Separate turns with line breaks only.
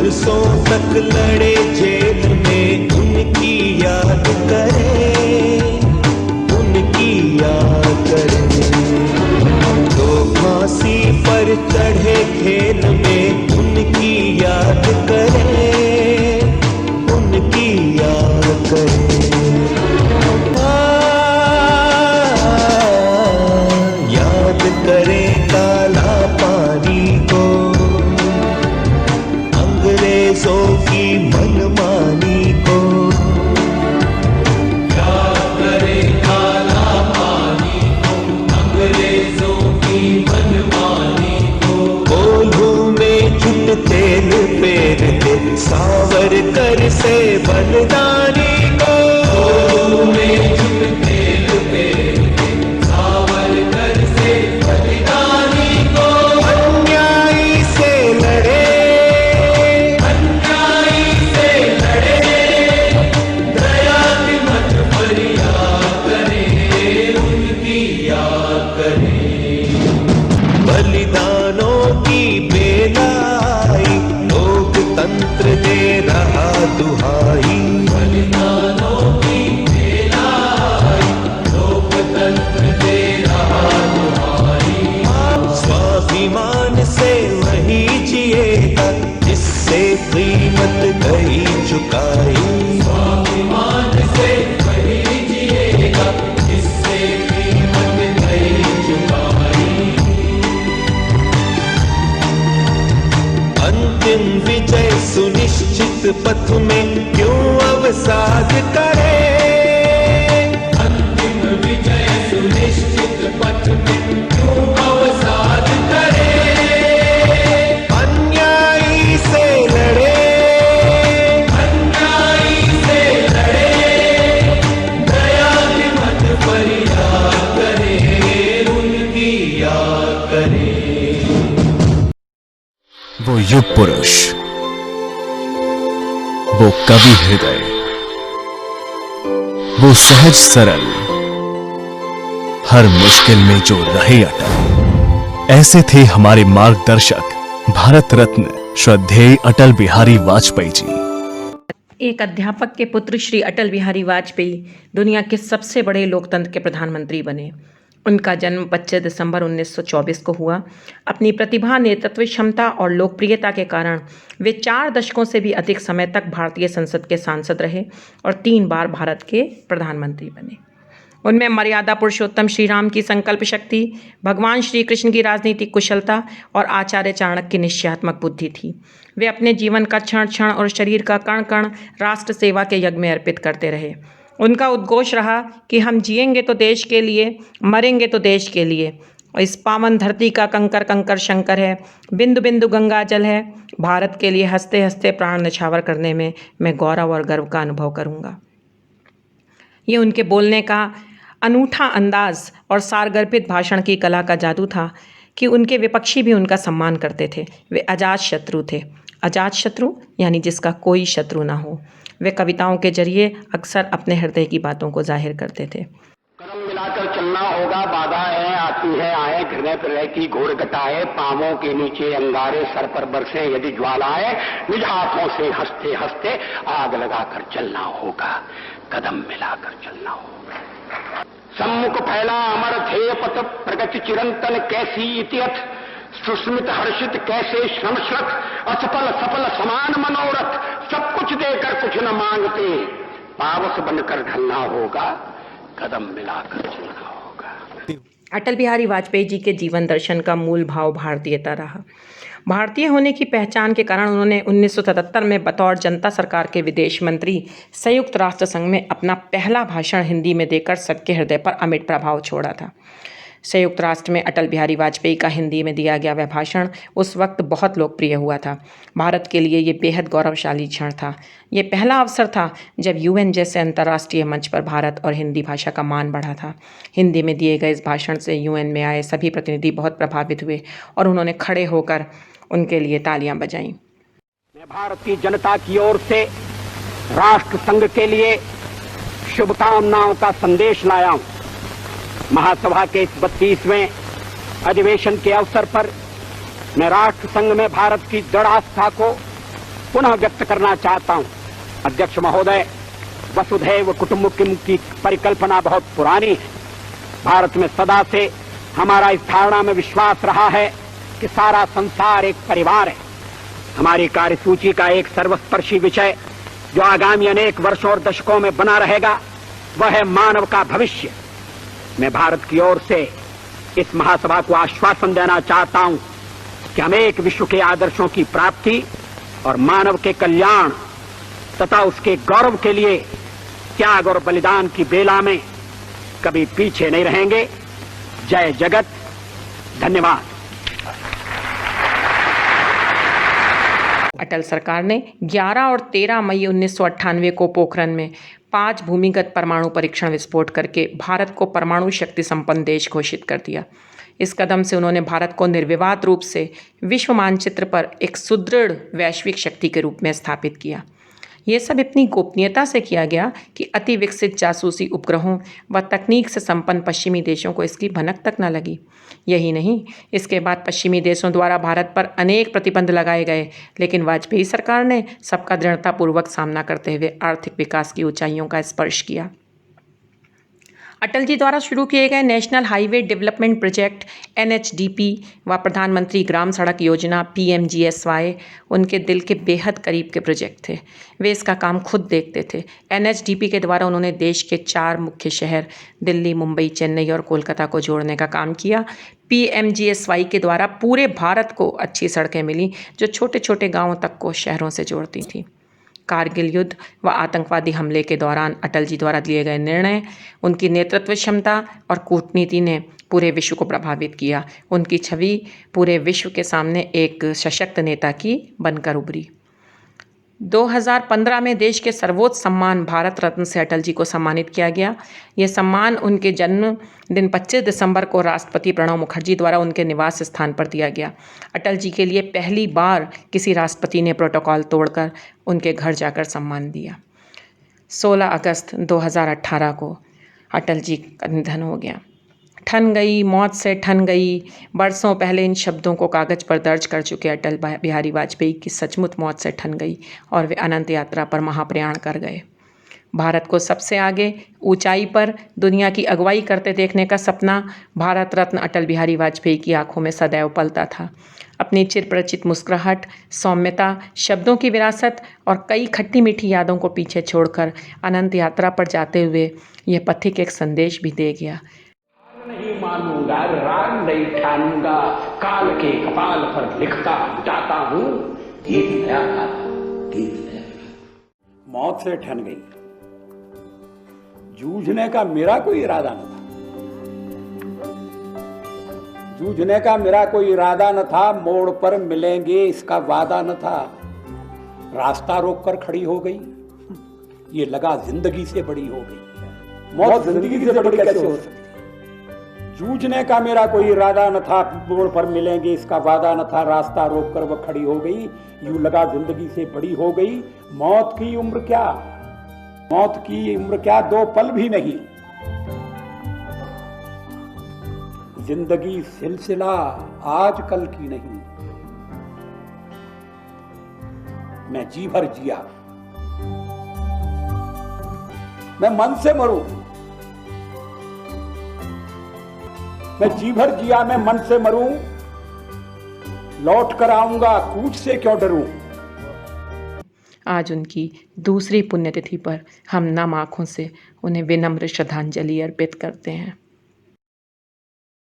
बरसों तक लड़े जेल में, उनकी याद करें, उनकी याद करें। तो फांसी पर चढ़े खेल में, उनकी याद करें, उनकी याद करें। याद करें काला पानी को, अंग्रेजों की मनमानी को।
याद करें काला पानी को, अंग्रेजों की मनमानी को।
कोल्हू में झुट तेल फेरते सावरकर से बलिदानी को।
कोल्हू में झुट तेल फेरते सावरकर से बलिदानी को।
अन्यायी से लड़े,
अन्यायी से लड़े, दया की मत पर याद करें, उनकी याद करें।
बलिदानों की बेला आई, लोकतंत्र दे रहा दुहाई।
बलिदानों की बेला आई, लोकतंत्र दे रहा दुहाई।
स्वाभिमान से वही जिएगा जिससे कीमत गई चुकाई।
स्वाभिमान से वही जिएगा जिससे कीमत गई चुकाई।
अंतिम विजय सुनिश्चित पथ में क्यों अवसाद करे।
अंतिम विजय सुनिश्चित पथ में क्यों अवसाद करे।
अन्यायी से लड़े,
अन्यायी से लड़े, दया की मत पर याद करें, उनकी याद करें।
वो युग पुरुष, वो कवि हृदय, वो सहज सरल, हर मुश्किल में जो रहे अटल। ऐसे थे हमारे मार्गदर्शक भारत रत्न श्रद्धेय अटल बिहारी वाजपेयी जी।
एक अध्यापक के पुत्र श्री अटल बिहारी वाजपेयी दुनिया के सबसे बड़े लोकतंत्र के प्रधानमंत्री बने। उनका जन्म 25 दिसंबर 1924 को हुआ। अपनी प्रतिभा, नेतृत्व क्षमता और लोकप्रियता के कारण वे 4 दशकों से भी अधिक समय तक भारतीय संसद के सांसद रहे और 3 बार भारत के प्रधानमंत्री बने। उनमें मर्यादा पुरुषोत्तम श्री राम की संकल्प शक्ति, भगवान श्री कृष्ण की राजनीतिक कुशलता और आचार्य चाणक्य की निश्चयात्मक बुद्धि थी। वे अपने जीवन का क्षण क्षण और शरीर का कण कण राष्ट्र सेवा के यज्ञ में अर्पित करते रहे। उनका उद्घोष रहा कि हम जिएंगे तो देश के लिए, मरेंगे तो देश के लिए। और इस पावन धरती का कंकर कंकर शंकर है, बिंदु बिंदु गंगा जल है। भारत के लिए हंसते हंसते प्राण न्यौछावर करने में मैं गौरव और गर्व का अनुभव करूंगा। ये उनके बोलने का अनूठा अंदाज और सारगर्भित भाषण की कला का जादू था कि उनके विपक्षी भी उनका सम्मान करते थे। वे अजात शत्रु थे। अजात शत्रु यानी जिसका कोई शत्रु ना हो। वे कविताओं के जरिए अक्सर अपने हृदय की बातों को जाहिर करते थे।
कदम मिलाकर चलना होगा, बाधाएं आती है आए, हृदय प्रलय की घोर घटाए, पांवों के नीचे अंगारे, सर पर बरसे यदि ज्वालाएं, निज हाथों से हंसते हंसते आग लगाकर चलना होगा, कदम मिलाकर चलना होगा। सम्मुख फैला अमर ध्येय पथ, प्रगति चिरंतन कैसी इतियत, सुस्मित हर्षित कैसे श्रमश्रत, असफल सफल समान मनोरथ, सब कुछ देकर कुछ न मांगते, पावस बनकर ढलना होगा, कदम मिलाकर चलना होगा।
अटल बिहारी वाजपेयी जी के जीवन दर्शन का मूल भाव भारतीयता रहा। भारतीय होने की पहचान के कारण उन्होंने 1977 में बतौर जनता सरकार के विदेश मंत्री संयुक्त राष्ट्र संघ में अपना पहला भाषण हिंदी में देकर सबके हृदय पर अमिट प्रभाव छोड़ा था। संयुक्त राष्ट्र में अटल बिहारी वाजपेयी का हिंदी में दिया गया वह भाषण उस वक्त बहुत लोकप्रिय हुआ था। भारत के लिए ये बेहद गौरवशाली क्षण था। ये पहला अवसर था जब यूएन जैसे अंतर्राष्ट्रीय मंच पर भारत और हिंदी भाषा का मान बढ़ा था। हिंदी में दिए गए इस भाषण से यूएन में आए सभी प्रतिनिधि बहुत प्रभावित हुए और उन्होंने खड़े होकर उनके लिए तालियां बजाईं।
मैं भारतीय जनता की ओर से राष्ट्र संघ के लिए शुभकामनाओं का संदेश लाया हूं। महासभा के इस 32वें अधिवेशन के अवसर पर मैं राष्ट्र संघ में भारत की दृढ़ आस्था को पुनः व्यक्त करना चाहता हूं। अध्यक्ष महोदय, वसुधैव कुटुंबकम की परिकल्पना बहुत पुरानी है। भारत में सदा से हमारा इस धारणा में विश्वास रहा है कि सारा संसार एक परिवार है। हमारी कार्यसूची का एक सर्वस्पर्शी विषय जो आगामी अनेक वर्षों और दशकों में बना रहेगा वह है मानव का भविष्य। मैं भारत की ओर से इस महासभा को आश्वासन देना चाहता हूं कि हम एक विश्व के आदर्शों की प्राप्ति और मानव के कल्याण तथा उसके गौरव के लिए त्याग और बलिदान की बेला में कभी पीछे नहीं रहेंगे। जय जगत। धन्यवाद।
अटल सरकार ने 11 और 13 मई 1998 को पोखरण में 5 भूमिगत परमाणु परीक्षण विस्फोट करके भारत को परमाणु शक्ति संपन्न देश घोषित कर दिया। इस कदम से उन्होंने भारत को निर्विवाद रूप से विश्व मानचित्र पर एक सुदृढ़ वैश्विक शक्ति के रूप में स्थापित किया। ये सब इतनी गोपनीयता से किया गया कि अति विकसित जासूसी उपग्रहों व तकनीक से संपन्न पश्चिमी देशों को इसकी भनक तक न लगी। यही नहीं, इसके बाद पश्चिमी देशों द्वारा भारत पर अनेक प्रतिबंध लगाए गए, लेकिन वाजपेयी सरकार ने सबका दृढ़तापूर्वक सामना करते हुए आर्थिक विकास की ऊंचाइयों का स्पर्श किया। अटल जी द्वारा शुरू किए गए national highway development project NHDP व प्रधानमंत्री ग्राम सड़क योजना PMGSY उनके दिल के बेहद करीब के प्रोजेक्ट थे। वे इसका काम खुद देखते थे। NHDP के द्वारा उन्होंने देश के 4 मुख्य शहर दिल्ली, मुंबई, चेन्नई और कोलकाता को जोड़ने का काम किया। PMGSY के द्वारा पूरे भारत को अच्छी सड़कें मिली जो छोटे छोटे गाँवों तक को शहरों से जोड़ती थी। कारगिल युद्ध व आतंकवादी हमले के दौरान अटल जी द्वारा लिए गए निर्णय, उनकी नेतृत्व क्षमता और कूटनीति ने पूरे विश्व को प्रभावित किया। उनकी छवि पूरे विश्व के सामने एक सशक्त नेता की बनकर उभरी। 2015 में देश के सर्वोच्च सम्मान भारत रत्न से अटल जी को सम्मानित किया गया। ये सम्मान उनके जन्म दिन 25 दिसंबर को राष्ट्रपति प्रणब मुखर्जी द्वारा उनके निवास स्थान पर दिया गया। अटल जी के लिए पहली बार किसी राष्ट्रपति ने प्रोटोकॉल तोड़कर उनके घर जाकर सम्मान दिया। 16 अगस्त 2018 को अटल जी का निधन हो गया। ठन गई, मौत से ठन गई। बरसों पहले इन शब्दों को कागज़ पर दर्ज कर चुके अटल बिहारी वाजपेयी की सचमुच मौत से ठन गई और वे अनंत यात्रा पर महाप्रयाण कर गए। भारत को सबसे आगे ऊंचाई पर दुनिया की अगुवाई करते देखने का सपना भारत रत्न अटल बिहारी वाजपेयी की आंखों में सदैव पलता था। अपनी चिरपरिचित मुस्कुराहट, सौम्यता, शब्दों की विरासत और कई खट्टी मीठी यादों को पीछे छोड़कर अनंत यात्रा पर जाते हुए यह पथिक एक संदेश भी दे गया।
नहीं मानूंगा, राग नहीं ठानूंगा, काल के कपाल पर लिखता जाता हूँ। गीत नया था, गीत नया।
मौत से ठन गई। जूझने का मेरा कोई इरादा न था। जूझने का मेरा कोई इरादा न था। मोड़ पर मिलेंगे इसका वादा न था। रास्ता रोककर खड़ी हो गई। ये लगा जिंदगी से बड़ी हो गई। मौत जिंदगी से बड़ी कैसे हो सकती? जूझने का मेरा कोई इरादा न था। मोड़ पर मिलेंगे इसका वादा न था। रास्ता रोककर वह खड़ी हो गई। यूं लगा जिंदगी से बड़ी हो गई। मौत की उम्र क्या, मौत की उम्र क्या, 2 पल भी नहीं। जिंदगी सिलसिला आज कल की नहीं। मैं जी भर जिया, मैं मन से मरूं। मैं जी भर जिया, मैं मन से मरूं। लौट कर आऊंगा, कूच से क्यों डरूं।
आज उनकी दूसरी पुण्यतिथि पर हम नम आँखों से उन्हें विनम्र श्रद्धांजलि अर्पित करते हैं।